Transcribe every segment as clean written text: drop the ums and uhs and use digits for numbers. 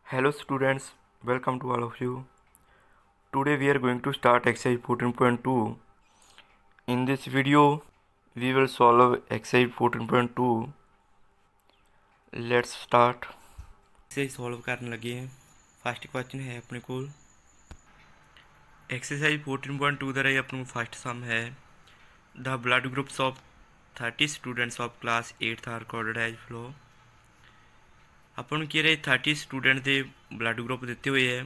Hello students, welcome to all of you. Today we are going to start exercise 14.2. In this video we will solve exercise 14.2. Let's start. Exercise solve करने लगे हैं। First question है अपने को exercise 14.2 ਦਾ ਰਾਹੀਂ ਆਪਣਾ first sum ਹੈ the blood groups of 30 students of class 8th are recorded as follow. ਆਪਾਂ ਨੂੰ ਕੀ ਰਹੇ 30 ਸਟੂਡੈਂਟ ਦੇ ਬਲੱਡ ਗਰੁੱਪ ਦਿੱਤੇ ਹੋਏ ਹੈ,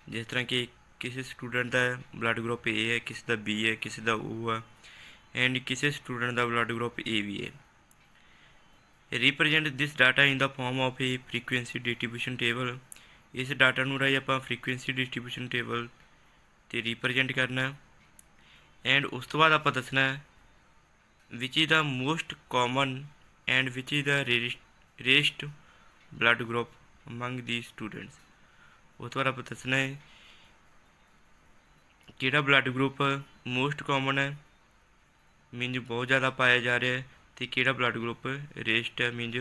ਜਿਸ ਤਰ੍ਹਾਂ ਕਿ ਕਿਸੇ ਸਟੂਡੈਂਟ ਦਾ ਬਲੱਡ ਗਰੁੱਪ ਏ ਹੈ, ਕਿਸੇ ਦਾ ਬੀ ਹੈ, ਕਿਸੇ ਦਾ ਓ ਹੈ ਐਂਡ ਕਿਸੇ ਸਟੂਡੈਂਟ ਦਾ ਬਲੱਡ ਗਰੁੱਪ ਏ ਵੀ ਹੈ। Represent this data in the form of A frequency distribution table. इस डाटा ਨੂੰ ਰਾਹੀਂ ਆਪਾਂ फ्रीकुएंसी डिस्ट्रीब्यूशन टेबल ਤੇ रिप्रजेंट करना एंड उस तो बाद ਆਪਾਂ ਦੱਸਣਾ विच is the most common and which is the rarest blood group among the students. उस तो बाद ਆਪਾਂ ਦੱਸਣਾ है ਕਿਹੜਾ ब्लड ग्रुप मोस्ट कॉमन है मीनज बहुत ज़्यादा पाया जा रहा है तो किहड़ा ब्लड ग्रुप रेस्ट है मीनज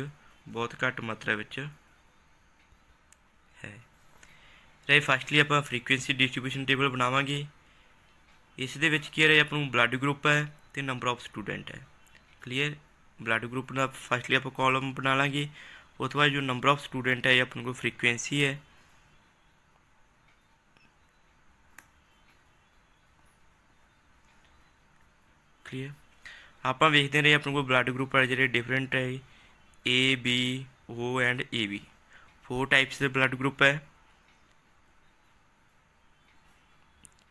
बहुत घट मात्रा है। राइट फस्टली आप फ्रीकुएंसी डिस्ट्रीब्यूशन टेबल बनावांगे। इस दे विच की है अपना ब्लड ग्रुप है तो नंबर ऑफ स्टूडेंट है। क्लीयर ब्लड ग्रुप का फस्टली आप कॉलम बना लाँगे। उस तो बाद जो नंबर ऑफ स्टूडेंट है अपने को फ्रीकुएंसी है। क्लीयर आप वेखते रहे अपने को ब्लड ग्रुप वाले जो डिफरेंट है A B O and A B 4 types के ब्लड ग्रुप है।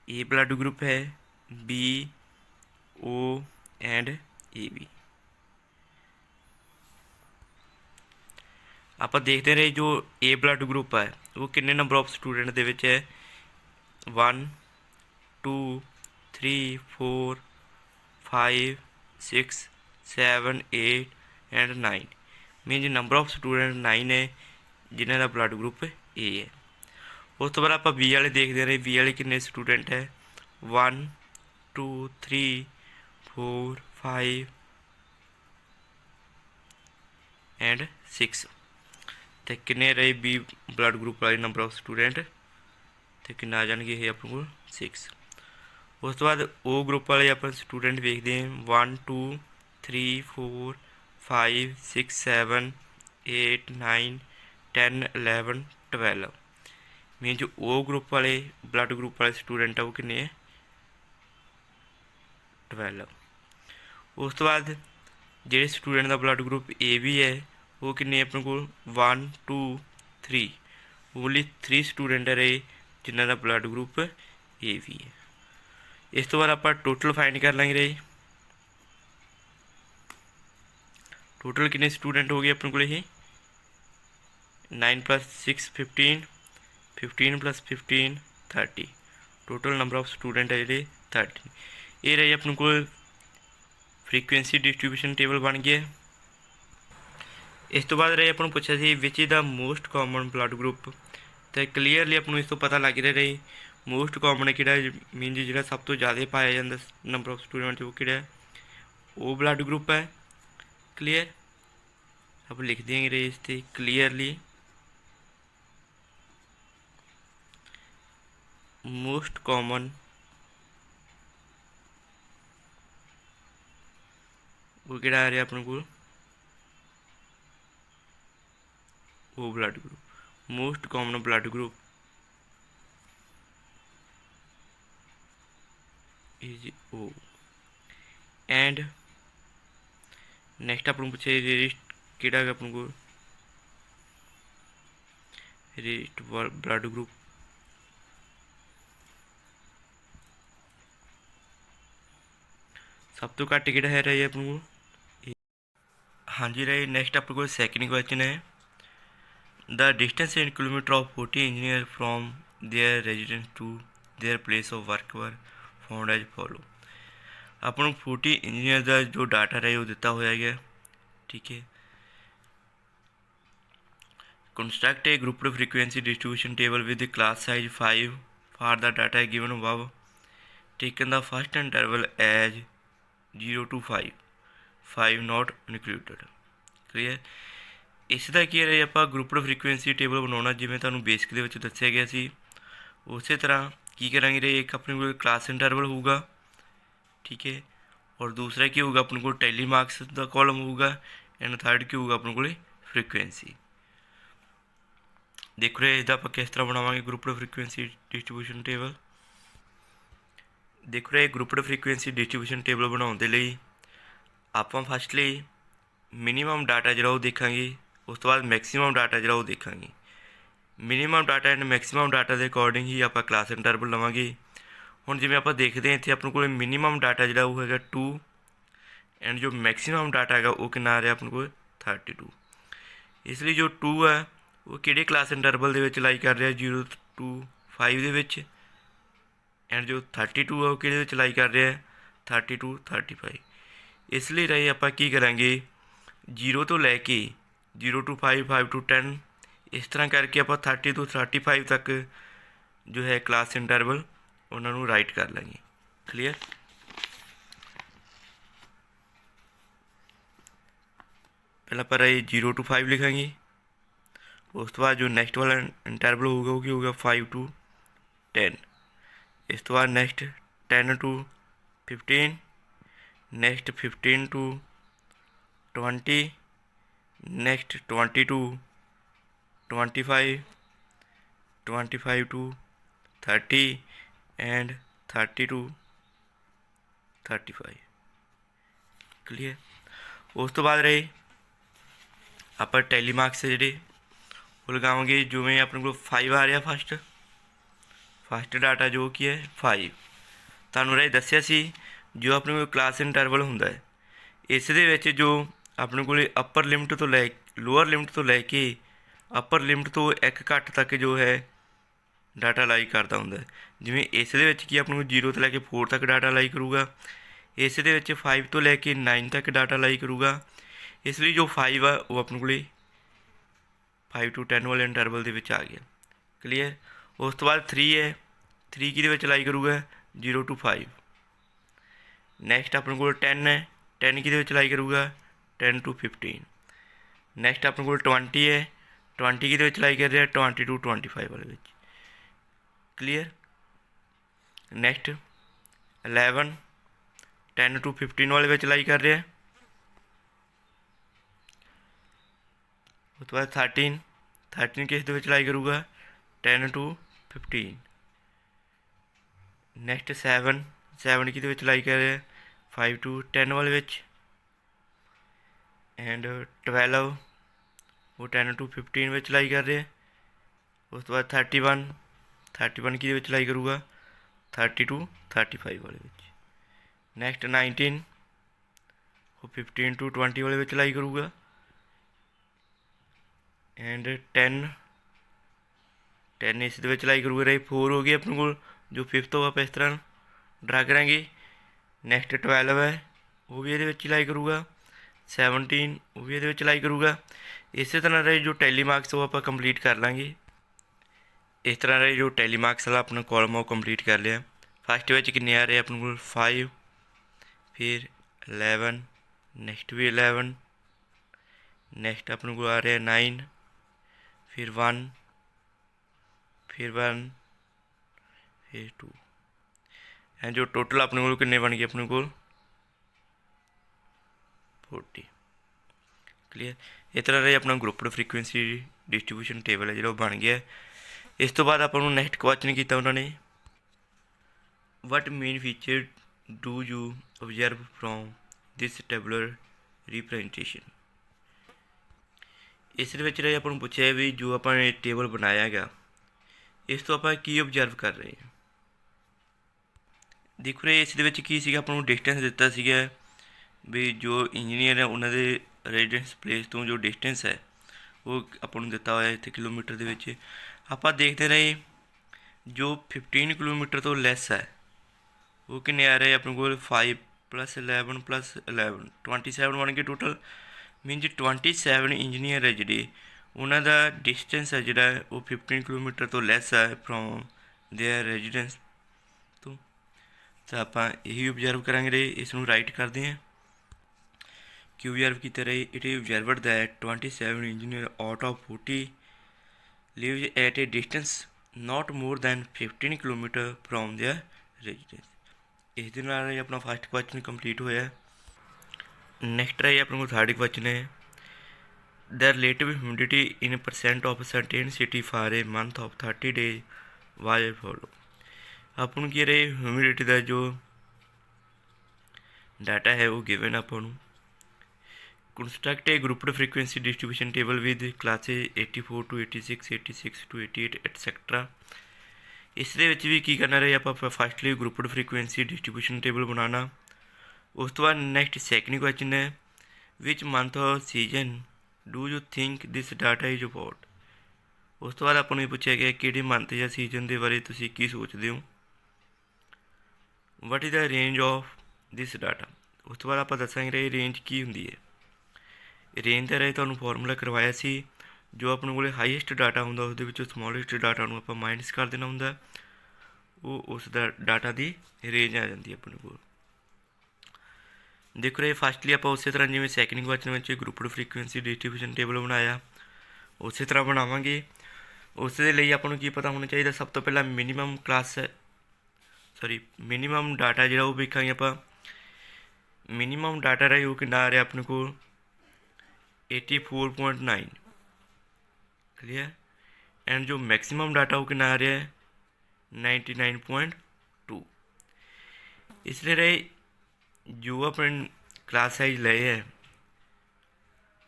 ए ब्लड ग्रुप है B O and A B. आप देखते रहे जो ए ब्लड ग्रुप है वो कितने नंबर ऑफ स्टूडेंट दे विच है 1 2 3 4 5 6 7 8 and 9 mean number of student 9 है जिन्हों का ब्लड ग्रुप ए है। उस तो बाद आप बी वाले देखते रहे बी वाले कितने स्टूडेंट है 1 2 3 4 5 एंड 6 तो किन्ने रहे बी ब्लड ग्रुप वाले नंबर ऑफ स्टूडेंट तो किन्ने आ जाएंगे ये अपने को 6। उस तो बाद ओ ग्रुप वाले आप स्टूडेंट देखते हैं 1 2 3 4 5 6 7 8 9 10 11 12 मीन जो ओ ग्रुप वाले ब्लड ग्रुप वाले स्टूडेंट है वो कितने 12। उस तो बाद जो स्टूडेंट का ब्लड ग्रुप ए भी है वो कितने अपने को 1 2 3 ओनली 3 स्टूडेंट रहे जिन्हों का ब्लड ग्रुप ए भी है। इस तो बाद आप टोटल फाइंड कर लेंगे रही टोटल कितने स्टूडेंट हो गए अपने को 9 + 6 15 15 + 15 30 टोटल नंबर ऑफ स्टूडेंट है जो 30। ये रही अपने को फ्रीकुएंसी डिस्ट्रीब्यूशन टेबल बन गया। इस तो बाद रही अपन पूछा सी which is the most common blood group तो क्लीयरली अपन इस तो पता लग रहा रही मोस्ट कॉमन कि मीन जो सब तो ज़्यादा पाया जाता नंबर ऑफ स्टूडेंट वो कि वो ब्लड ग्रुप है। क्लीयर आप लिख देंगे रहे इस क्लीयरली मोस्ट कॉमन वो कि आ रहा अपने को वो blood group most common blood group is O and next अपन पूछे रेस्ट कि अपन को रेस्ट ब्लड ग्रुप सब तो घट कि है रही अपन को। हाँ जी रही नेक्स्ट अपन को सैकेंड क्वेश्चन है the distance in kilometre of 40 engineer from their residence to their place of work were found as follow. अपन 40 इंजीनियर का जो डाटा रहे वो दिता होया गया। ठीक है construct a grouped frequency distribution table with class size 5 for the data given above taken the first interval as 0 to 5 5 not included। Clear ਇਸ ਦਾ ਕੀ ਹੈ, ਆਪਾਂ ਗਰੁੱਪਡ ਫ੍ਰੀਕੁਐਂਸੀ ਟੇਬਲ ਬਣਾਉਣਾ ਜਿਵੇਂ ਤੁਹਾਨੂੰ ਬੇਸਿਕ ਦੇ ਵਿੱਚ ਦੱਸਿਆ ਗਿਆ ਸੀ। ਉਸੇ ਤਰ੍ਹਾਂ ਕੀ ਕਰਾਂਗੇ ਰੇ, ਇੱਕ ਆਪਣੇ ਕੋਲ ਕਲਾਸ ਇੰਟਰਵਲ ਹੋਊਗਾ, ਠੀਕ ਹੈ, ਔਰ ਦੂਸਰਾ ਕੀ ਹੋਊਗਾ ਆਪਣੇ ਕੋਲ ਟੈਲੀ ਮਾਰਕਸ ਦਾ ਕਾਲਮ ਹੋਊਗਾ, ਐਂਡ ਥਰਡ ਕੀ ਹੋਊਗਾ ਆਪਣੇ ਕੋਲ ਫ੍ਰੀਕੁਐਂਸੀ। ਦੇਖੋ ਰੇ ਇਹਦਾ ਆਪਾਂ ਕਿਸ ਤਰ੍ਹਾਂ ਬਣਾਵਾਂਗੇ ਗਰੁੱਪਡ ਫ੍ਰੀਕੁਐਂਸੀ ਡਿਸਟ੍ਰੀਬਿਊਸ਼ਨ ਟੇਬਲ। ਦੇਖੋ ਰੇ ਗਰੁੱਪਡ ਫ੍ਰੀਕੁਐਂਸੀ ਡਿਸਟ੍ਰੀਬਿਊਸ਼ਨ ਟੇਬਲ ਬਣਾਉਣ ਦੇ ਲਈ ਆਪਾਂ ਫਸਟਲੀ ਮਿਨੀਮਮ ਡਾਟਾ ਜਿਹੜਾ ਉਹ ਦੇਖਾਂਗੇ, ਉਸ ਤੋਂ ਬਾਅਦ ਮੈਕਸੀਮਮ ਡਾਟਾ ਜਿਹੜਾ ਉਹ ਦੇਖਾਂਗੇ। Minimum data and maximum data ਦੇ ਅਕੋਰਡਿੰਗ ਹੀ ਆਪਾਂ ਕਲਾਸ ਇੰਟਰਵਲ ਲਵਾਂਗੇ। ਹੁਣ ਜਿਵੇਂ ਆਪਾਂ ਦੇਖਦੇ ਹਾਂ ਇੱਥੇ ਆਪਣੇ ਕੋਲ ਮਿਨੀਮਮ ਡਾਟਾ ਜਿਹੜਾ ਉਹ ਹੈਗਾ 2 ਐਂਡ ਜੋ ਮੈਕਸੀਮਮ ਡਾਟਾ ਹੈਗਾ ਉਹ ਕਿੰਨਾ ਆ ਰਿਹਾ ਆਪਣੇ ਕੋਲ 32। ਇਸ ਲਈ ਜੋ 2 ਹੈ ਉਹ ਕਿਹੜੇ ਕਲਾਸ ਇੰਟਰਵਲ ਦੇ ਵਿੱਚ ਲਾਈ ਕਰ ਰਿਹਾ 0 to 5 ਦੇ ਵਿੱਚ, ਐਂਡ ਜੋ 32 ਹੈ ਉਹ ਕਿਹਦੇ ਵਿੱਚ ਲਾਈ ਕਰ ਰਿਹਾ 30 to 35। ਇਸ ਲਈ ਰਹੇ ਆਪਾਂ ਕੀ ਕਰਾਂਗੇ 0 ਤੋਂ ਲੈ ਕੇ 0 to 5, 5 to 10, ਇਸ ਤਰ੍ਹਾਂ ਕਰਕੇ ਆਪਾਂ 30 ਤੋਂ 35 ਤੱਕ ਜੋ ਹੈ ਕਲਾਸ ਇੰਟਰਵਲ ਉਹਨਾਂ ਨੂੰ ਰਾਈਟ ਕਰ ਲਾਂਗੇ। ਕਲੀਅਰ। ਪਹਿਲਾਂ ਆਪਾਂ ਇਹ 0 to 5 ਲਿਖਾਂਗੇ, ਉਸ ਤੋਂ ਬਾਅਦ ਜੋ ਨੈਕਸਟ ਵਾਲਾ ਇੰਟਰਵਲ ਹੋਊਗਾ ਉਹ ਕੀ ਹੋਊਗਾ 5 to 10। ਇਸ ਤੋਂ ਬਾਅਦ next 10 to 15, next 15 to 20, next 20 to 25, 25 to 30 and 30 to 35। Clear. ਉਸ ਤੋਂ ਬਾਅਦ ਰਹੇ ਆਪਾਂ ਟੈਲੀ ਮਾਰਕਸ ਜਿਹੜੇ ਉਹ ਲਗਾਵਾਂਗੇ। ਜਿਵੇਂ ਆਪਣੇ ਕੋਲ 5 ਆ ਰਿਹਾ ਫਸਟ ਡਾਟਾ ਜੋ ਕੀ ਹੈ 5। ਤੁਹਾਨੂੰ ਰਹੇ ਦੱਸਿਆ ਸੀ ਜੋ ਆਪਣੇ ਕੋਲ ਕਲਾਸ ਇੰਟਰਵਲ ਹੁੰਦਾ ਹੈ ਇਸ ਦੇ ਵਿੱਚ ਜੋ ਆਪਣੇ ਕੋਲ ਅੱਪਰ ਲਿਮਟ ਤੋਂ ਲੈ ਲੋਅਰ ਲਿਮਟ ਤੋਂ ਲੈ ਕੇ ਅੱਪਰ ਲਿਮਟ ਤੋਂ ਇੱਕ ਘੱਟ ਤੱਕ ਜੋ ਹੈ ਡਾਟਾ ਲਾਈ ਕਰਦਾ ਹੁੰਦਾ। ਜਿਵੇਂ ਇਸ ਦੇ ਵਿੱਚ ਕੀ ਆਪਣੇ ਕੋਲ 0 ਤੋਂ ਲੈ ਕੇ 4 ਤੱਕ ਡਾਟਾ ਲਾਈ ਕਰੂਗਾ, ਇਸ ਦੇ ਵਿੱਚ 5 ਤੋਂ ਲੈ ਕੇ 9 ਤੱਕ ਡਾਟਾ ਲਾਈ ਕਰੂਗਾ। ਇਸ ਲਈ ਜੋ 5 ਆ ਉਹ ਆਪਣੇ ਕੋਲ 5 to 10 ਵਾਲੇ ਇੰਟਰਵਲ ਦੇ ਵਿੱਚ ਆ ਗਿਆ। ਕਲੀਅਰ। ਉਸ ਤੋਂ ਬਾਅਦ 3 ਹੈ, 3 ਕਿਹਦੇ ਵਿੱਚ ਲਾਈ ਕਰੂਗਾ 0 to 5। ਨੈਕਸਟ ਆਪਣੇ ਕੋਲ 10 ਹੈ, 10 ਕਿਹਦੇ ਵਿੱਚ ਲਾਈ ਕਰੂਗਾ 10 to 15। ਨੈਕਸਟ ਆਪਣੇ ਕੋਲ 20 ਹੈ, 20 ਕਿਹਦੇ ਵਿੱਚ ਲਾਈ ਕਰ ਰਿਹਾ 20 to 25 ਵਾਲੇ ਵਿੱਚ। ਕਲੀਅਰ। ਨੈਕਸਟ 11 10 to 15 ਵਾਲੇ ਵਿੱਚ ਲਾਈ ਕਰ ਰਿਹਾ। ਉਸ ਤੋਂ ਬਾਅਦ 13 ਕਿਸ ਦੇ ਵਿੱਚ ਲਾਈ ਕਰੂਗਾ 10 to 15। ਨੈਕਸਟ 7 ਕਿਹਦੇ ਵਿੱਚ ਲਾਈ ਕਰ ਰਿਹਾ 5 to 10 ਵਾਲੇ ਵਿੱਚ। ਐਂਡ 12 ਉਹ 10 to 15 ਵਿੱਚ ਲਾਈ ਕਰ ਰਿਹਾ। ਉਸ ਤੋਂ ਬਾਅਦ 31 ਕਿਹਦੇ ਵਿੱਚ ਲਾਈ ਕਰੂਗਾ 30 to 35 ਵਾਲੇ ਵਿੱਚ। ਨੈਕਸਟ 19 ਉਹ 15 to 20 ਵਾਲੇ ਵਿੱਚ ਲਾਈ ਕਰੂਗਾ। ਐਂਡ 10 ਇਸ ਦੇ ਵਿੱਚ ਲਾਈ ਕਰੂਗਾ। ਰਹੀ 4 ਹੋ ਗਈ ਆਪਣੇ ਕੋਲ ਜੋ 5th ਹੋ ਆਪਾਂ ਇਸ ਤਰ੍ਹਾਂ ਡਰਾ ਕਰਾਂਗੇ। ਨੈਕਸਟ 12 ਹੈ ਉਹ ਵੀ ਇਹਦੇ ਵਿੱਚ ਹੀ ਲਾਈ ਕਰੂਗਾ। 17 ਉਹ ਵੀ ਇਹਦੇ ਵਿੱਚ ਲਾਈ ਕਰੂਗਾ। ਇਸੇ ਤਰ੍ਹਾਂ ਰਹੇ ਜੋ ਟੈਲੀ ਮਾਰਕਸ ਉਹ ਆਪਾਂ ਕੰਪਲੀਟ ਕਰ ਲਾਂਗੇ। ਇਸ ਤਰ੍ਹਾਂ ਰਹੇ ਜੋ ਟੈਲੀ ਮਾਰਕਸ ਵਾਲਾ ਆਪਣਾ ਕਾਲਮ ਉਹ ਕੰਪਲੀਟ ਕਰ ਲਿਆ। ਫਸਟ ਵਿੱਚ ਕਿੰਨੇ ਆ ਰਹੇ ਆਪਣੇ ਕੋਲ 5, ਫਿਰ 11, ਨੈਕਸਟ ਵੀ 11, ਨੈਕਸਟ ਆਪਣੇ ਕੋਲ ਆ ਰਿਹਾ 9, ਫਿਰ 1, ਫਿਰ 1, ਫਿਰ 2। ਐਂਡ ਜੋ ਟੋਟਲ ਆਪਣੇ ਕੋਲ ਕਿੰਨੇ ਬਣ ਗਏ ਆਪਣੇ ਕੋਲ 40। ਕਲੀਅਰ। ਇਸ ਤਰ੍ਹਾਂ ਰਹੇ ਆਪਣਾ ਗਰੁੱਪਡ ਫ੍ਰੀਕੁਐਂਸੀ ਡਿਸਟ੍ਰੀਬਿਊਸ਼ਨ ਟੇਬਲ ਹੈ ਜਿਹੜਾ ਉਹ ਬਣ ਗਿਆ। ਇਸ ਤੋਂ ਬਾਅਦ ਆਪਾਂ ਨੂੰ ਨੈਕਸਟ ਕੁਐਸਚਨ ਕੀਤਾ ਉਹਨਾਂ ਨੇ what main feature do you observe from this tabular representation. ਇਸ ਦੇ ਵਿੱਚ ਰਹੇ ਆਪਾਂ ਨੂੰ ਪੁੱਛਿਆ ਵੀ ਜੋ ਆਪਾਂ ਨੇ ਟੇਬਲ ਬਣਾਇਆ ਹੈਗਾ ਇਸ ਤੋਂ ਆਪਾਂ ਕੀ ਓਬਜ਼ਰਵ ਕਰ ਰਹੇ ਹਾਂ। ਦੇਖੋ ਰਹੇ ਇਸ ਦੇ ਵਿੱਚ ਕੀ ਸੀਗਾ ਆਪਾਂ ਨੂੰ ਡਿਸਟੈਂਸ ਦਿੱਤਾ ਸੀਗਾ ਵੀ ਜੋ ਇੰਜੀਨੀਅਰ ਹੈ ਉਹਨਾਂ ਦੇ ਰੈਜ਼ੀਡੈਂਸ ਪਲੇਸ ਤੋਂ ਜੋ ਡਿਸਟੈਂਸ ਹੈ ਉਹ ਆਪਾਂ ਨੂੰ ਦਿੱਤਾ ਹੋਇਆ ਇੱਥੇ ਕਿਲੋਮੀਟਰ ਦੇ ਵਿੱਚ। ਆਪਾਂ ਦੇਖਦੇ ਰਹੇ ਜੋ 15 ਕਿਲੋਮੀਟਰ ਤੋਂ ਲੈਸ ਹੈ ਉਹ ਕਿੰਨੇ ਆ ਰਹੇ ਆਪਣੇ ਕੋਲ 5 + 11 + 11 27 ਬਣ ਗਏ ਟੋਟਲ। ਮੀਨਜ਼ 27 ਇੰਜੀਨੀਅਰ ਹੈ ਜਿਹੜੇ ਉਹਨਾਂ ਦਾ ਡਿਸਟੈਂਸ ਹੈ ਜਿਹੜਾ ਉਹ 15 ਕਿਲੋਮੀਟਰ ਤੋਂ ਲੈਸ ਹੈ ਫਰੋਮ ਦੇਅਰ ਰੈਜ਼ੀਡੈਂਸ ਤੋਂ। ਤਾਂ ਆਪਾਂ ਇਹੀ ਓਬਜ਼ਰਵ ਕਰਾਂਗੇ। ਇਸ ਨੂੰ ਰਾਈਟ ਕਰਦੇ ਹਾਂ। ਕੀ ਓਬਜ਼ਰਵ ਕੀਤਾ ਰਹੇ, it is observed that 27 engineer out of 40 lives at a distance not more than 15 kilometre from their residence। ਇਸ ਦੇ ਨਾਲ ਹੀ ਆਪਣਾ ਫਸਟ ਕੁਐਸਚਨ ਕੰਪਲੀਟ ਹੋਇਆ। ਨੈਕਸਟ ਹੈ ਆਪਣੇ ਕੋਲ ਥਰਡ ਕੁਐਸਚਨ ਹੈ, the relative humidity in percent of certain city for a month of 30 days was as follow। ਆਪਾਂ ਨੂੰ ਕੀ ਰਹੇ ਹਿਊਮਿਡਿਟੀ ਦਾ ਜੋ ਡਾਟਾ ਹੈ ਉਹ ਗਿਵਨ ਆਪਾਂ ਨੂੰ। Construct a grouped frequency distribution table with classes 84 to 86 86 to 88 etcetera. ਇਸ ਦੇ ਵਿੱਚ ਵੀ ਕੀ ਕਰਨਾ ਰਹੇ ਆਪਾਂ firstly grouped frequency distribution table ਬਣਾਉਣਾ। ਉਸ ਤੋਂ ਬਾਅਦ ਨੈਕਸਟ ਸੈਕਿੰਡ ਕੁਐਸਚਨ ਹੈ, which month or season do you think this data is about. ਉਸ ਤੋਂ ਬਾਅਦ ਆਪਾਂ ਨੂੰ ਇਹ ਪੁੱਛਿਆ ਗਿਆ ਕਿਹੜੇ ਮੰਥ ਜਾਂ ਸੀਜ਼ਨ ਦੇ ਬਾਰੇ ਤੁਸੀਂ ਕੀ ਸੋਚਦੇ ਹੋ। What is the range of this data. ਉਸ ਤੋਂ ਬਾਅਦ ਆਪਾਂ ਦੱਸਾਂਗੇ ਰਹੇ ਰੇਂਜ ਕੀ ਹੁੰਦੀ ਹੈ। ਰੇਂਜ ਦੇ ਰਾਹੀਂ ਤੁਹਾਨੂੰ ਫਾਰਮੂਲਾ ਕਰਵਾਇਆ ਸੀ, ਜੋ ਆਪਣੇ ਕੋਲ ਹਾਈਐਸਟ ਡਾਟਾ ਹੁੰਦਾ ਉਸ ਦੇ ਵਿੱਚੋਂ ਸਮੋਲੈਸਟ ਡਾਟਾ ਨੂੰ ਆਪਾਂ ਮਾਈਨਸ ਕਰ ਦੇਣਾ ਹੁੰਦਾ, ਉਹ ਉਸ ਦਾ ਡਾਟਾ ਦੀ ਰੇਂਜ ਆ ਜਾਂਦੀ ਆਪਣੇ ਕੋਲ। ਦੇਖੋ ਰਹੇ ਫਸਟਲੀ ਆਪਾਂ ਉਸੇ ਤਰ੍ਹਾਂ ਜਿਵੇਂ ਸੈਕਿੰਡ ਕੁਐਸਚਨ ਵਿੱਚ ਗਰੁੱਪਡ ਫ੍ਰੀਕੁਐਂਸੀ ਡਿਸਟ੍ਰੀਬਿਊਸ਼ਨ ਟੇਬਲ ਬਣਾਇਆ ਉਸੇ ਤਰ੍ਹਾਂ ਬਣਾਵਾਂਗੇ। ਉਸ ਦੇ ਲਈ ਆਪਾਂ ਨੂੰ ਕੀ ਪਤਾ ਹੋਣਾ ਚਾਹੀਦਾ, ਸਭ ਤੋਂ ਪਹਿਲਾਂ ਮਿਨੀਮਮ ਡਾਟਾ ਜਿਹੜਾ ਉਹ ਵੇਖਾਂਗੇ ਆਪਾਂ। ਮਿਨੀਮਮ ਡਾਟਾ ਰਾਹੀਂ ਉਹ ਕਿੰਨਾ ਆ ਰਿਹਾ ਆਪਣੇ ਕੋਲ 84.9 ਕਲੀਅਰ, ਐਂਡ ਜੋ ਮੈਕਸਿਮਮ ਡਾਟਾ ਉਹ ਕਿੰਨਾ ਆ ਰਿਹਾ ਹੈ 99.2। ਇਸ ਲਈ ਜੋ ਆਪਣੇ ਕਲਾਸ ਸਾਈਜ਼ ਲਏ ਹੈ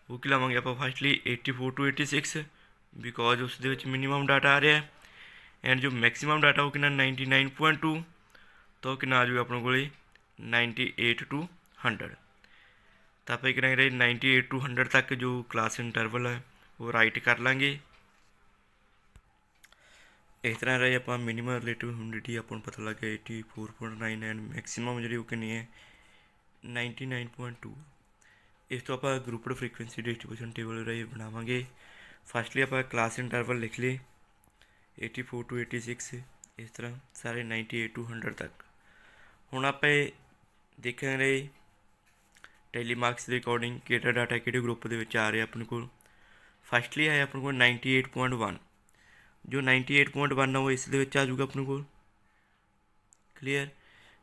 ਉਹ ਕੀ ਲਵਾਂਗੇ ਆਪਾਂ ਫਸਟਲੀ 84 to 86 ਬਿਕੋਜ਼ ਉਸ ਦੇ ਵਿੱਚ ਮਿਨੀਮਮ ਡਾਟਾ ਆ ਰਿਹਾ, ਐਂਡ ਜੋ ਮੈਕਸਿਮਮ ਡਾਟਾ ਉਹ ਕਿੰਨਾ 99.2, ਤਾਂ ਉਹ ਕਿੰਨਾ ਆ ਜਾਊਗਾ ਆਪਣੇ ਕੋਲ 98 to 100। ਤਾਂ ਆਪਾਂ ਕਰਾਂਗੇ ਰਹੇ 98 to 100 ਤੱਕ ਜੋ ਕਲਾਸ ਇੰਟਰਵਲ ਹੈ ਉਹ ਰਾਈਟ ਕਰ ਲਾਂਗੇ। ਇਸ ਤਰ੍ਹਾਂ ਰਹੇ ਆਪਾਂ ਮਿਨੀਮਮ ਰਿਲੇਟਿਵ ਹਿਊਮਿਡਿਟੀ ਆਪਾਂ ਨੂੰ ਪਤਾ ਲੱਗ ਗਿਆ 84.9 ਐਂਡ ਮੈਕਸਿਮਮ ਜਿਹੜੀ ਉਹ ਕਿੰਨੀ ਹੈ 99.2। ਇਸ ਤੋਂ ਆਪਾਂ ਗਰੁੱਪਡ ਫ੍ਰੀਕੁਐਂਸੀ ਡਿਸਟ੍ਰੀਬਿਊਸ਼ਨ ਟੇਬਲ ਰਾਹੀਂ ਬਣਾਵਾਂਗੇ। ਫਸਟਲੀ ਆਪਾਂ ਕਲਾਸ ਇੰਟਰਵਲ ਲਿਖ ਲਏ 84 to 86, ਇਸ ਤਰ੍ਹਾਂ ਸਾਰੇ 98 to 100 ਤੱਕ। ਹੁਣ ਆਪਾਂ ਦੇਖਾਂਗੇ ਟੈਲੀਮਾਰਕਸ ਦੇ ਅਕੋਰਡਿੰਗ ਕਿਹੜਾ ਡਾਟਾ ਕਿਹੜੇ ਗਰੁੱਪ ਦੇ ਵਿੱਚ ਆ ਰਿਹਾ ਆਪਣੇ ਕੋਲ। ਫਸਟਲੀ ਹੈ ਆਪਣੇ ਕੋਲ 98.1, ਜੋ 98.1 ਆ ਉਹ ਇਸ ਦੇ ਵਿੱਚ ਆ ਜਾਊਗਾ ਆਪਣੇ ਕੋਲ ਕਲੀਅਰ।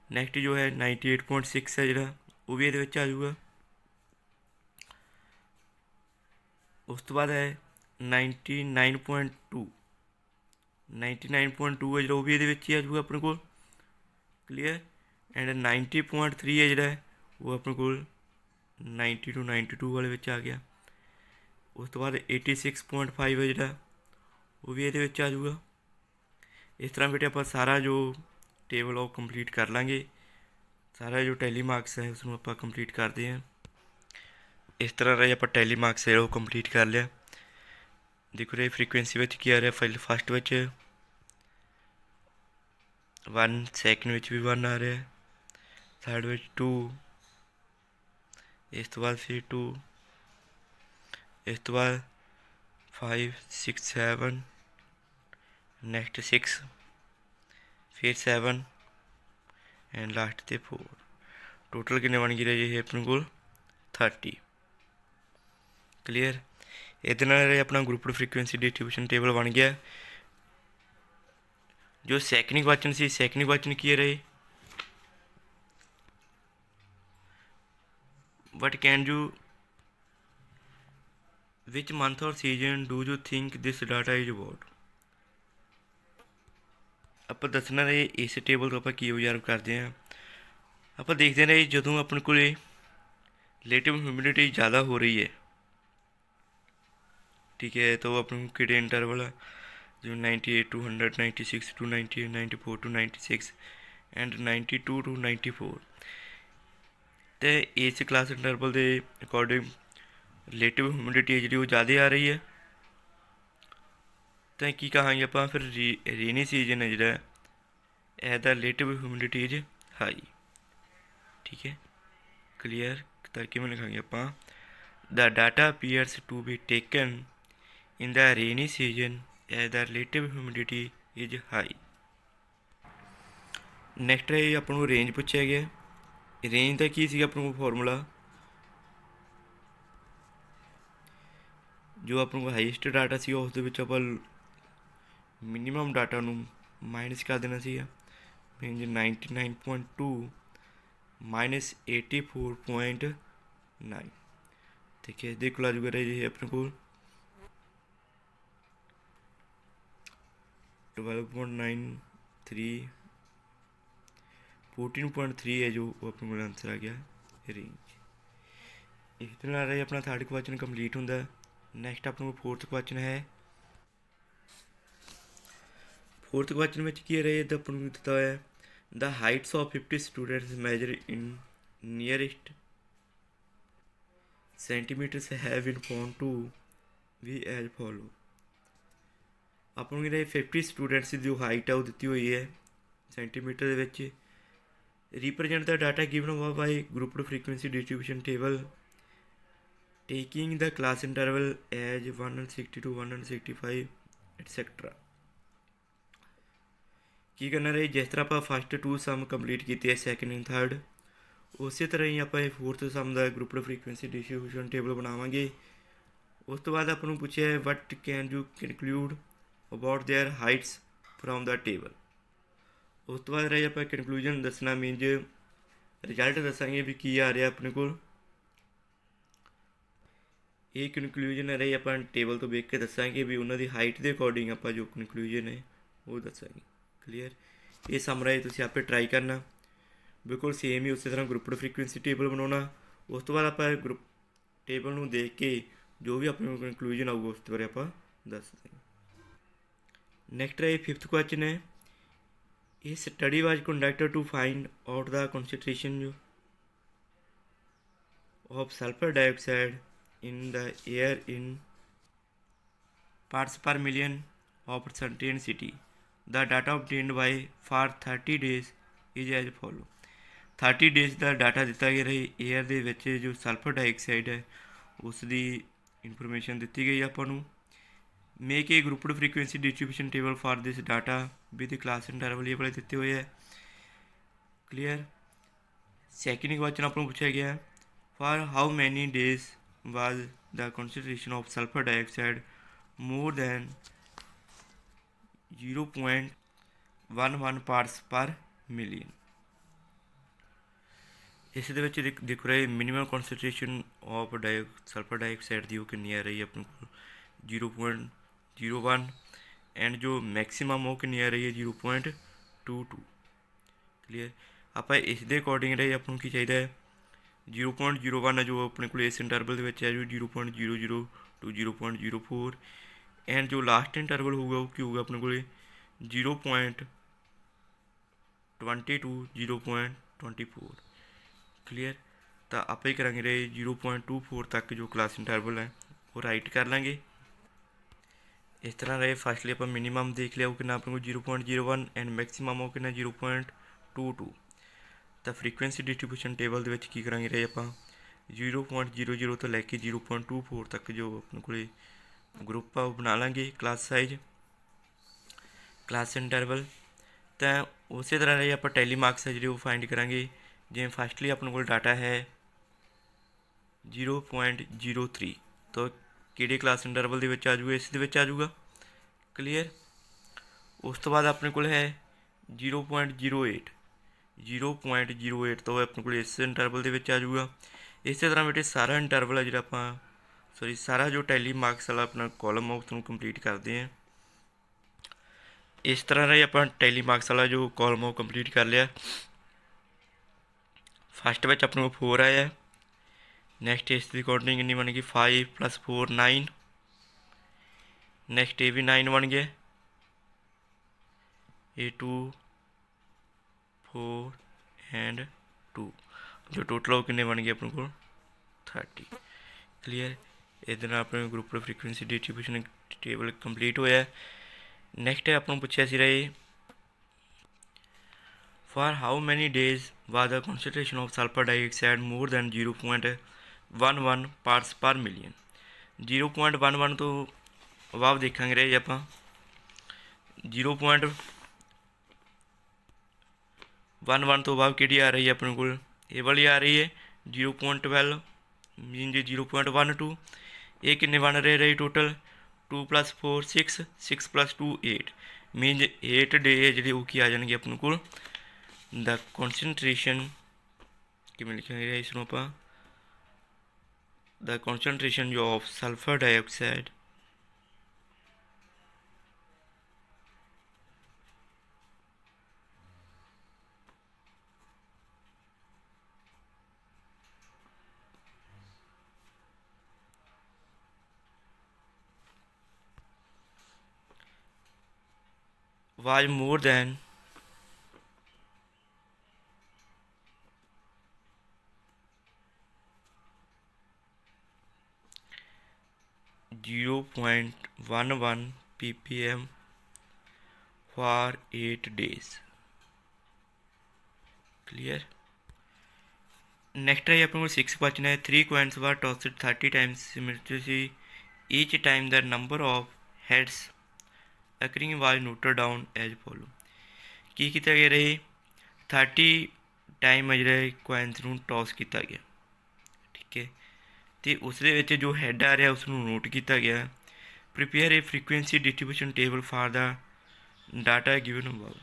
ਨੈਕਸਟ ਜੋ ਹੈ 98.6 ਹੈ ਜਿਹੜਾ ਉਹ ਵੀ ਇਹਦੇ ਵਿੱਚ ਆ ਜਾਊਗਾ। ਉਸ ਤੋਂ ਬਾਅਦ ਹੈ 99.2 ਹੈ ਜਿਹੜਾ ਉਹ ਵੀ ਇਹਦੇ ਵਿੱਚ ਹੀ ਆ ਜਾਊਗਾ ਆਪਣੇ ਕੋਲ ਕਲੀਅਰ, ਐਂਡ 90.3 ਹੈ ਜਿਹੜਾ ਉਹ ਆਪਣੇ ਕੋਲ 90 to 92 ਵਾਲੇ ਵਿੱਚ ਆ ਗਿਆ। ਉਸ ਤੋਂ ਬਾਅਦ 86.5 ਹੈ ਜਿਹੜਾ ਉਹ ਵੀ ਇਹਦੇ ਵਿੱਚ ਆ ਜਾਊਗਾ। ਇਸ ਤਰ੍ਹਾਂ ਬੇਟੇ ਆਪਾਂ ਸਾਰਾ ਜੋ ਟੇਬਲ ਉਹ ਕੰਪਲੀਟ ਕਰ ਲਾਂਗੇ, ਸਾਰਾ ਜੋ ਟੈਲੀਮਾਰਕਸ ਹੈ ਉਸ ਨੂੰ ਆਪਾਂ ਕੰਪਲੀਟ ਕਰਦੇ ਹਾਂ। ਇਸ ਤਰ੍ਹਾਂ ਰਾਹੀਂ ਆਪਾਂ ਟੈਲੀਮਾਰਕਸ ਹੈ ਉਹ ਕੰਪਲੀਟ ਕਰ ਲਿਆ। ਦੇਖੋ ਰਹੇ ਫ੍ਰੀਕੁਐਂਸੀ ਵਿੱਚ ਕੀ ਆ ਰਿਹਾ, ਫਸਟ ਵਿੱਚ 1, ਸੈਕਿੰਡ ਵਿੱਚ ਵੀ 1 ਆ ਰਿਹਾ, ਥਰਡ ਵਿੱਚ 2, ਇਸ ਤੋਂ ਬਾਅਦ ਫਿਰ 2, ਇਸ ਤੋਂ ਬਾਅਦ 5, 6, 7, ਨੈਕਸਟ 6, ਫਿਰ 7 ਐਂਡ ਲਾਸਟ 'ਤੇ 4। ਟੋਟਲ ਕਿੰਨੇ ਬਣ ਗਏ ਜੀ ਇਹ ਆਪਣੇ ਕੋਲ 30 ਕਲੀਅਰ। ਇਹਦੇ ਨਾਲ ਆਪਣਾ ਗਰੁੱਪਡ ਫ੍ਰੀਕੁਐਂਸੀ ਡਿਸਟ੍ਰੀਬਿਊਸ਼ਨ ਟੇਬਲ ਬਣ ਗਿਆ। ਜੋ ਸੈਕਿੰਡ ਕੁਐਸਚਨ ਸੀ, ਸੈਕਿੰਡ ਕੁਐਸਚਨ ਕੀ ਰਹੇ, ਵਟ can you which month or season do you think this data is about. ਆਪਾਂ ਦੱਸਣਾ ਰਹੇ ਇਸ ਟੇਬਲ ਤੋਂ ਆਪਾਂ ਕੀ ਓਬਜ਼ਰਵ ਕਰਦੇ ਹਾਂ। ਆਪਾਂ ਦੇਖਦੇ ਰਹੇ ਜਦੋਂ ਆਪਣੇ ਕੋਲ ਰਿਲੇਟਿਵ ਹਿਊਮਿਡਿਟੀ ਜ਼ਿਆਦਾ ਹੋ ਰਹੀ ਹੈ, ਠੀਕ ਹੈ, ਤਾਂ ਉਹ ਆਪਣੇ ਕੋਲ ਕਿਹੜੇ ਇੰਟਰਵਲ ਆ, ਜਿਵੇਂ 98 to 100, 96 to 98, 94 to 96 and 92 to 94। ਅਤੇ ਇਸ ਕਲਾਸ ਇੰਟਰਵਲ ਦੇ ਅਕੋਰਡਿੰਗ ਰਿਲੇਟਿਵ ਹਿਊਮਿਡਿਟੀ ਜਿਹੜੀ ਉਹ ਜ਼ਿਆਦਾ ਆ ਰਹੀ ਹੈ, ਤਾਂ ਕੀ ਕਹਾਂਗੇ ਆਪਾਂ ਫਿਰ ਰੇਨੀ ਸੀਜ਼ਨ ਹੈ ਜਿਹੜਾ ਇਹਦਾ ਰਿਲੇਟਿਵ ਹਿਊਮਿਡਿਟੀ ਇਜ਼ ਹਾਈ, ਠੀਕ ਹੈ ਕਲੀਅਰ। ਤਾਂ ਕਿਵੇਂ ਲਿਖਾਂਗੇ ਆਪਾਂ, the data appears to be taken in the rainy season as the relative humidity is high. Next ਹੈ ਆਪਾਂ ਨੂੰ ਰੇਂਜ ਪੁੱਛਿਆ ਗਿਆ। ਰੇਂਜ ਦਾ ਕੀ ਸੀਗਾ ਆਪਣਾ ਫਾਰਮੂਲਾ, जो अपने को हाईएस्ट डाटा सी उस आप मिनीमम डाटा माइनस कर देना सी मीन 99.2 माइनस 84.9 ठीक है। इसके आ जूगा जी अपने को 12.93 14.3 है जो अपने को आंसर आ गया रेंज। इस तरह रहे अपना थर्ड क्वेश्चन कंप्लीट होंगे। नैक्सट अपने को फोर्थ क्वेश्चन है। फोर्थ क्वेश्चन में की रहे तो अपन को दिता है the heights of 50 students measured in nearest centimetres have been found to be as follow. अपन को 50 स्टूडेंट्स की जो हाइट है वो दी हुई है सेंटीमीटर के represent the data given by grouped frequency distribution table taking the class interval as 160 to 165 etcetera. की करना रही जिस तरह आप फस्ट 2 सम कंप्लीट किए सैकेंड एंड थर्ड उस तरह ही आप फोर्थ सम का ग्रुप्ड फ्रीक्वेंसी डिस्ट्रीब्यूशन टेबल बनावे। उस तो बाद आपको पूछा है what can you conclude about their Heights from the table. उस तो बाद रही आप कंक्लूजन दसना मीनज रिजल्ट दसांगे भी की आ रहा अपने को। ये कंक्लूजन रही आप टेबल तो वेख के दसांगे भी उन्होंने हाइट के अकॉर्डिंग आप जो कंक्लूजन है वो दसांगे। क्लीयर। ये समराइज तुम आपे ट्राई करना बिल्कुल सेम ही उस तरह ग्रुप्ड फ्रीक्वेंसी टेबल बनाना। उस तो बाद आप ग्रुप टेबल में देख के जो भी अपने कंक्लूजन आऊगा उस बारे आप दस देंगे। नैक्सट है फिफ्थ क्वेश्चन है ये study was conducted to find out the concentration of sulphur dioxide in the air in parts per million of certain city. The data obtained by for 30 days is as follow। 30 days का data दिता गया रही air ਦੇ ਵਿੱਚ जो sulphur dioxide है उसकी information दी गई आपको। Make a grouped frequency distribution table for this data with class interval ये वाले दिते हुए है। क्लीयर। सैकेंड क्वेश्चन आपको पूछा गया for how many days was the concentration of sulfur dioxide more than 0.11 parts per million। इस देखो रहे minimum concentration of sulphur dioxide की कितनी आ रही है अपने को 0.01 एंड जो मैक्सीमम वो कितनी आ रही है 0.22। क्लीयर। आप इसके अकॉर्डिंग रहे अपन की चाहिए 0.01 है जो अपने को इस इंटरवल है जो 0.00 to 0.04 एंड जो लास्ट इंटरवल होगा वो क्या होगा अपने को 0.20 to 0.24। क्लीयर। तो आप ही करेंगे रहे 0.24 तक जो क्लास इंटरवल है वो राइट कर लेंगे। इस तरह रहे फर्स्टली आप मिनीमम देख लिया वो कि अपने को 0.01 एंड मैक्सीमम वो कि 0.22। तो फ्रीक्वेंसी डिस्ट्रीब्यूशन टेबल की करा रहे आप 0.00 तो लैके 0.24 तक जो अपने को ग्रुप आ बना लेंगे क्लास साइज क्लास इंटरवल। तो उस तरह रहे आप टैली मार्क्स है जो फाइंड करा जिमें फस्टली अपने को डाटा है 0.03 तो कि क्लास इंटरवल आ जूगा इस आ जूगा। क्लीयर। उस तो बाद अपने को है 0.08 तो अपने को इस इंटरवल आ जूगा। इस तरह बेटे सारा इंटरवल है जो आप सॉरी सारा जो टैली मार्क्स वाला अपना कॉलम है उसको कंप्लीट करते हैं। इस तरह रहे आप टैली मार्क्स वाला जो कॉलम है वो कंप्लीट कर लिया। फस्ट में अपने को 4 आया। नैक्सट इस अकॉर्डिंग कितनी बन गई 5 + 4 9। नैक्सट ये भी 9 बन गया। ये 2 4 एंड 2 जो टोटल हो कितने बन गए अपने को 30। क्लीयर। इधर अपने group frequency distribution table complete होया। नैक्सट अपने पूछा सी रहे for how many days was the concentration of sulphur dioxide more than 0.11 parts पर मिलियन। 0.11 तो अबाव देखा रहे आप 0.11 तो अबाव कि आ रही है अपने को ये वाली आ रही है 0.12 मीन जी 0.12 ये किन्ने बन रहे टोटल 2 + 4 6 6 + 2 8 मीन 8 डे जी की आ जाएंगे अपने को द कॉन्सनट्रेशन किमें लिखेंगे इसमें आप द कॉन्सनट्रेशन जो of sulphur dioxide was more than 0.11 ppm for 8 days. Clear? Next है अपने को 6 क्वेश्चन है 3 coins were tossed 30 times simultaneously. Each time the number of heads occurring was noted down as follow. की किया गया रहे 30 time ਜਿਹੜਾ ਕੋਇਨਸ ਨੂੰ ਟੌਸ ਕੀਤਾ ਗਿਆ ਠੀਕ ਹੈ ਤੇ ਉਸ ਦੇ ਵਿੱਚ ਜੋ ਹੈਡ ਆ ਰਿਹਾ ਉਸ ਨੂੰ ਨੋਟ ਕੀਤਾ ਗਿਆ prepare A frequency distribution table for the data given above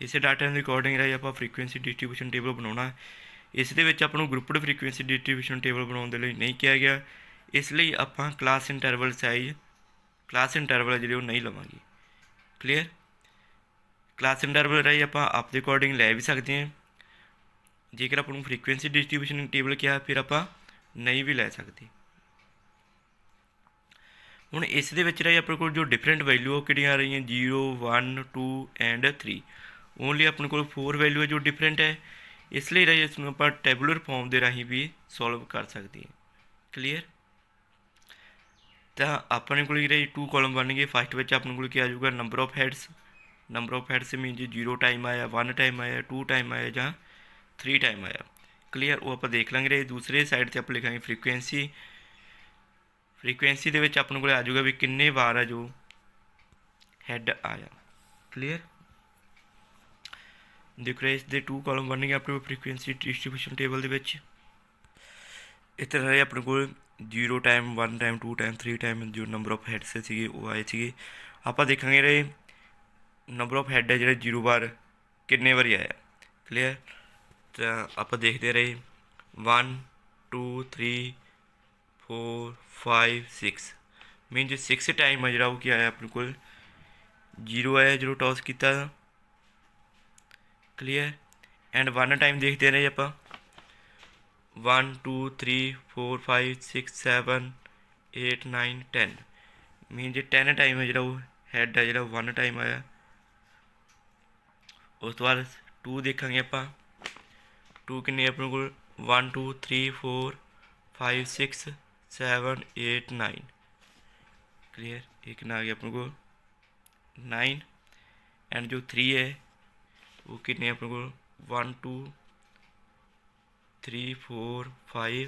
ਇਸ ਡਾਟਾ ਦੇ ਅਕੋਰਡਿੰਗ ਰਾਹੀਂ ਆਪਾਂ ਫ੍ਰੀਕੁਐਂਸੀ ਡਿਸਟ੍ਰੀਬਿਊਸ਼ਨ ਟੇਬਲ ਬਣਾਉਣਾ ਇਸ ਦੇ ਵਿੱਚ ਆਪਾਂ ਨੂੰ ਗਰੁੱਪਡ ਫ੍ਰੀਕੁਐਂਸੀ ਡਿਸਟ੍ਰੀਬਿਊਸ਼ਨ ਟੇਬਲ ਬਣਾਉਣ ਦੇ ਲਈ ਨਹੀਂ ਕਿਹਾ ਗਿਆ ਇਸ ਲਈ ਆਪਾਂ class interval size class interval ਜਿਹੜੇ ਉਹ ਨਹੀਂ ਲਵਾਂਗੇ ਕਲੀਅਰ ਕਲਾਸ ਇੰਟਰਵਲ ਰਾਹੀਂ ਆਪਾਂ ਆਪਦੇ ਅਕੋਰਡਿੰਗ ਲੈ ਵੀ ਸਕਦੇ ਹਾਂ ਜੇਕਰ ਆਪਾਂ ਨੂੰ ਫ੍ਰੀਕੁਐਂਸੀ ਡਿਸਟ੍ਰੀਬਿਊਸ਼ਨ ਟੇਬਲ ਕਿਹਾ ਫਿਰ ਆਪਾਂ ਨਹੀਂ ਵੀ ਲੈ ਸਕਦੇ ਹੁਣ ਇਸ ਦੇ ਵਿੱਚ ਰਾਹੀਂ ਆਪਣੇ ਕੋਲ ਜੋ ਡਿਫਰੈਂਟ ਵੈਲਿਊ ਉਹ ਕਿਹੜੀਆਂ ਆ ਰਹੀਆਂ 0 1 2 ਐਂਡ 3 ਓਨਲੀ ਆਪਣੇ ਕੋਲ 4 ਵੈਲਿਊ ਹੈ ਜੋ ਡਿਫਰੈਂਟ ਹੈ ਇਸ ਲਈ ਰਾਹੀਂ ਇਸ ਨੂੰ ਆਪਾਂ ਟੈਬੂਲਰ ਫਾਰਮ ਦੇ ਰਾਹੀਂ ਵੀ ਸੋਲਵ ਕਰ ਸਕਦੇ ਹਾਂ ਕਲੀਅਰ ਤਾਂ ਆਪਣੇ ਕੋਲ ਜਿਹੜੇ 2 ਕਾਲਮ ਬਣਨਗੇ ਫਸਟ ਵਿੱਚ ਆਪਣੇ ਕੋਲ ਕੀ ਆ ਜਾਊਗਾ ਨੰਬਰ ਆਫ ਹੈਡਸ ਮੀਨ ਜੀ 0 ਟਾਈਮ ਆਇਆ 1 ਟਾਈਮ ਆਇਆ 2 ਟਾਈਮ ਆਇਆ ਜਾਂ 3 ਟਾਈਮ ਆਇਆ ਕਲੀਅਰ ਉਹ ਆਪਾਂ ਦੇਖ ਲਾਂਗੇ ਦੂਸਰੇ ਸਾਈਡ 'ਤੇ ਆਪਾਂ ਲਿਖਾਂਗੇ ਫ੍ਰੀਕੁਐਂਸੀ ਦੇ ਵਿੱਚ ਆਪਣੇ ਕੋਲ ਆ ਜਾਊਗਾ ਵੀ ਕਿੰਨੇ ਵਾਰ ਆ ਜੋ ਹੈਡ ਆਇਆ ਕਲੀਅਰ ਦੇਖ ਰਹੇ ਇਸ ਦੇ 2 ਕਾਲਮ ਬਣਨਗੇ ਆਪਣੇ ਫ੍ਰੀਕੁਐਂਸੀ ਡਿਸਟ੍ਰੀਬਿਊਸ਼ਨ ਟੇਬਲ ਦੇ ਵਿੱਚ ਇਸ ਤਰ੍ਹਾਂ ਆਪਣੇ ਕੋਲ 0 ਟਾਈਮ 1 ਟਾਈਮ 2 ਟਾਈਮ 3 ਟਾਈਮ ਜੋ ਨੰਬਰ ਆਫ ਹੈਡਸ ਸੀਗੇ ਉਹ ਆਏ ਸੀਗੇ ਆਪਾਂ ਦੇਖਾਂਗੇ ਰਹੇ ਨੰਬਰ ਆਫ ਹੈਡ ਹੈ ਜਿਹੜਾ 0 ਵਾਰ ਕਿੰਨੇ ਵਾਰੀ ਆਇਆ ਕਲੀਅਰ ਤਾਂ ਆਪਾਂ ਦੇਖਦੇ ਰਹੇ 1 2 3 4 5 6 ਮੀਨ ਜੋ 6 ਟਾਈਮ ਹੈ ਜਿਹੜਾ ਉਹ ਕੀ ਆਇਆ ਆਪਣੇ ਕੋਲ 0 ਆਇਆ ਜਦੋਂ ਟੌਸ ਕੀਤਾ ਕਲੀਅਰ ਐਂਡ 1 ਟਾਈਮ ਦੇਖਦੇ ਰਹੇ ਆਪਾਂ 1 2 3 4 5 6 7 8 9 10 ਮੀਨ ਜੇ 10 ਟਾਈਮ ਹੈ ਜਿਹੜਾ ਉਹ ਹੈਡ ਹੈ ਜਿਹੜਾ 1 ਟਾਈਮ ਆਇਆ ਉਸ ਤੋਂ ਬਾਅਦ 2 ਦੇਖਾਂਗੇ ਆਪਾਂ 2 ਕਿੰਨੇ ਆਪਣੇ ਕੋਲ 1 2 3 4 5 6 7 8 9 ਕਲੀਅਰ ਇੱਕ ਨਾ ਆ ਗਿਆ ਆਪਣੇ ਕੋਲ 9 ਐਂਡ ਜੋ 3 ਹੈ ਉਹ ਕਿੰਨੇ ਆਪਣੇ ਕੋਲ 1 2 3 4 5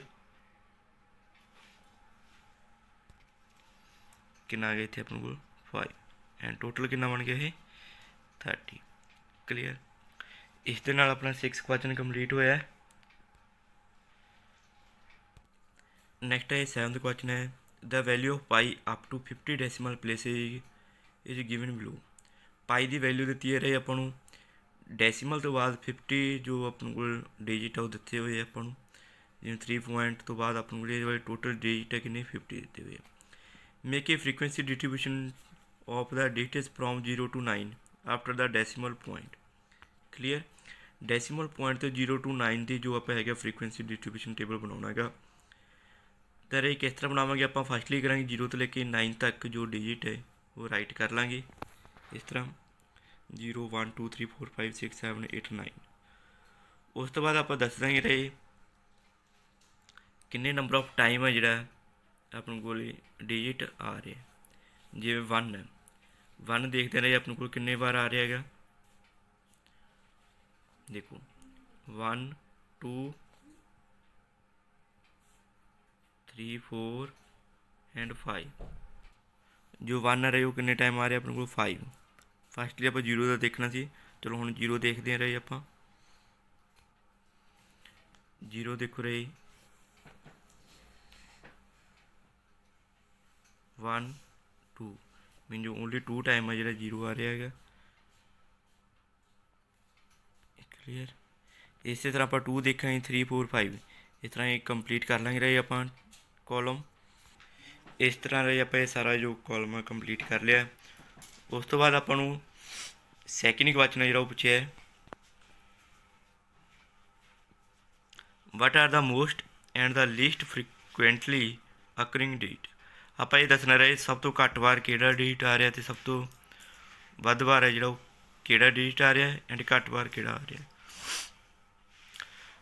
ਕਿੰਨਾ ਆ ਗਿਆ ਇੱਥੇ ਆਪਣੇ ਕੋਲ 5 ਐਂਡ ਟੋਟਲ ਕਿੰਨਾ ਬਣ ਗਿਆ ਇਹ 30 ਕਲੀਅਰ ਇਸ ਦੇ ਨਾਲ ਆਪਣਾ 6 ਕੁਐਸਚਨ ਕੰਪਲੀਟ ਹੋਇਆ ਨੈਕਸਟ ਹੈ 7th ਕੁਐਸਚਨ ਹੈ the value of pi up to 50 decimal places is given below pi ਦੀ ਵੈਲਿਊ ਦਿੱਤੀ ਹੈ ਆਪਾਂ ਨੂੰ ਡੈਸੀਮਲ ਤੋਂ ਬਾਅਦ 50 ਜੋ ਆਪਣੇ ਕੋਲ ਡਿਜਿਟ ਆ ਉਹ ਦਿੱਤੇ ਹੋਏ ਆਪਾਂ ਨੂੰ ਜਿਵੇਂ 3 ਪੁਆਇੰਟ ਤੋਂ ਬਾਅਦ ਆਪਣੇ ਕੋਲ ਇਹਦੇ ਵਾਲੇ ਟੋਟਲ ਡਿਜਿਟ ਹੈ ਕਿੰਨੇ 50 ਦਿੱਤੇ ਹੋਏ make A frequency distribution of the digits from 0 to 9 after the decimal point clear decimal point ਤੋਂ 0 to 9 ਦੀ ਜੋ ਆਪਾਂ ਹੈਗਾ ਫ੍ਰੀਕੁਐਂਸੀ ਡਿਸਟ੍ਰੀਬਿਊਸ਼ਨ ਟੇਬਲ ਬਣਾਉਣਾ ਹੈਗਾ ਤਾਂ ਇਹ ਕਿਸ ਤਰ੍ਹਾਂ ਬਣਾਵਾਂਗੇ ਆਪਾਂ ਫਸਟਲੀ ਕਰਾਂਗੇ 0 ਤੋਂ ਲੈ ਕੇ 9 ਤੱਕ ਜੋ ਡਿਜਿਟ ਹੈ ਉਹ ਰਾਈਟ ਕਰ ਲਾਂਗੇ ਇਸ ਤਰ੍ਹਾਂ 0 1 2 3 4 5 6 7 8 9 ਉਸ ਤੋਂ ਬਾਅਦ ਆਪਾਂ ਦੱਸ ਦਾਂਗੇ ਰਹੇ ਕਿੰਨੇ ਨੰਬਰ ਆਫ ਟਾਈਮ ਹੈ ਜਿਹੜਾ ਆਪਣੇ ਕੋਲ ਡਿਜਿਟ ਆ ਰਿਹਾ ਜਿਵੇਂ 1 ਹੈ 1 ਦੇਖਦੇ ਰਹੇ ਆਪਣੇ ਕੋਲ ਕਿੰਨੇ ਵਾਰ ਆ ਰਿਹਾ ਹੈਗਾ ਦੇਖੋ 1 2 3 4 ਐਂਡ 5 ਜੋ 1 ਆ ਰਿਹਾ ਉਹ ਕਿੰਨੇ ਟਾਈਮ ਆ ਰਿਹਾ ਆਪਣੇ ਕੋਲ 5 ਫਸਟਲੀ ਆਪਾਂ 0 ਦਾ ਦੇਖਣਾ ਸੀ ਚਲੋ ਹੁਣ 0 ਦੇਖਦੇ ਰਹੇ ਆਪਾਂ 0 ਦੇਖੋ ਰਹੇ 1 2 मीन जो ओनली 2 टाइम है जो 0 आ रहा है। क्लीयर। इस तरह आप 2 देखा 3 4 5 इस तरह ही कंप्लीट कर लेंगे रहे आप कॉलम। इस तरह रहे आप सारा जो कॉलम है कंप्लीट कर लिया। उस तो बाद आपू सैकेंड क्वेश्चन है जो पूछा है what are the most and the least frequently occurring date. आप ये दसना रहे सब तो घट बार कि डेट आ रहा तो सब तो वध बार है जो कि डेट आ रहा है एंड घट बार कि आ रहा है।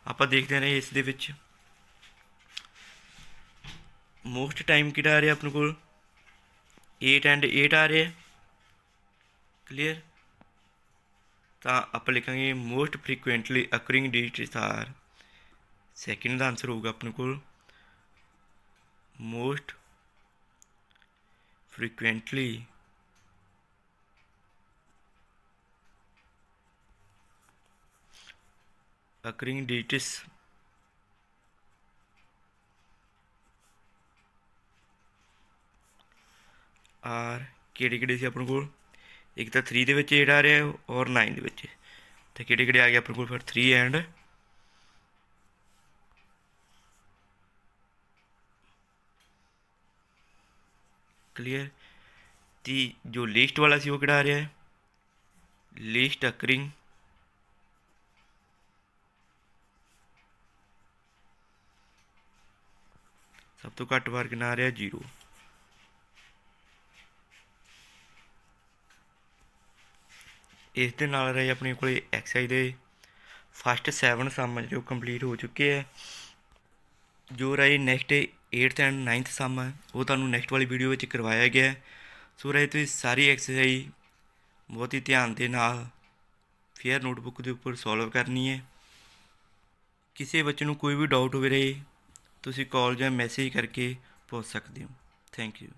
आप देखते रहे इस मोस्ट टाइम कि आ रहा अपने को 8 एंड 8 आ रहा है। क्लीयर। तो आप लिखेंगे most frequently occurring dates are second का आंसर होगा अपने को most frequently occurring dates are कि अपने को एक तो 3 8 आ रहा है और 9 तो कि आ गया अपने को फिर 3 एंड क्लीयर। ती जो लीस्ट वाला सी वो किड़ा आ रहा है लीस्ट अकरिंग सब तो घट बार कितना आ रहा 0। इस दे नाल रहे अपने को एक्सरसाइज के फस्ट 7 सम जो कंप्लीट हो चुके हैं। जो रहे नैक्सट 8th एंड 9th सम है वो तुहानूं नैक्सट वाली वीडियो में करवाया गया है। सो रहे तो सारी एक्सरसाइज बहुत ही ध्यान के नाल फेयर नोटबुक के उपर सॉल्व करनी है। किसी बच्चे को कोई भी डाउट हो रहे तुसीं कॉल या मैसेज करके पूछ सकते हो। Thank you.